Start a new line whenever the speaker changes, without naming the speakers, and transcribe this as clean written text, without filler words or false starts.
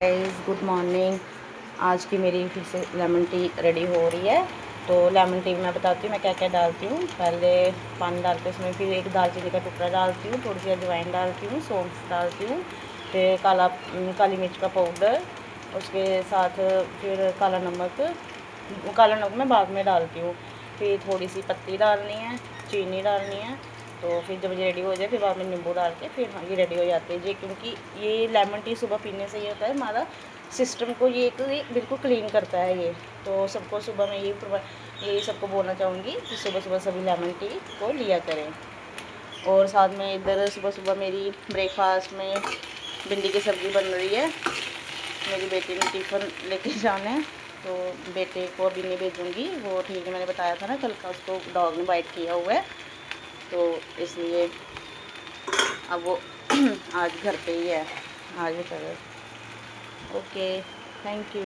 Guys good morning. आज की मेरी फिर से लेमन टी रेडी हो रही है। तो लेमन टी में मैं बताती हूँ मैं क्या क्या डालती हूँ। पहले पानी डालते हैं, उसमें फिर एक दालचीनी का टुकड़ा डालती हूँ, थोड़ी सी अजवाइन डालती हूँ, सौंफ डालती हूँ, फिर काली मिर्च का पाउडर, उसके साथ फिर काला नमक मैं बाद में डालती हूँ। फिर थोड़ी सी पत्ती डालनी है, चीनी डालनी है। तो फिर जब ये रेडी हो जाए फिर बाद में नींबू डाल के फिर ये रेडी हो जाती है जी। क्योंकि ये लेमन टी सुबह पीने से ये होता है हमारा सिस्टम को ये बिल्कुल क्लीन करता है ये। तो सबको सुबह मैं यही सबको बोलना चाहूँगी कि सुबह सुबह सभी लेमन टी को लिया करें। और साथ में इधर सुबह सुबह मेरी ब्रेकफास्ट में भिंडी की सब्ज़ी बन रही है। मेरी बेटी ने टिफ़िन लेके जाना है, तो बेटे को अभी नहीं भेजूँगी। वो ठीक है, मैंने बताया था ना कल का, उसको डॉग ने बाइट किया हुआ है, तो इसलिए अब वो आज घर पे ही है। आज कर ओके, थैंक यू।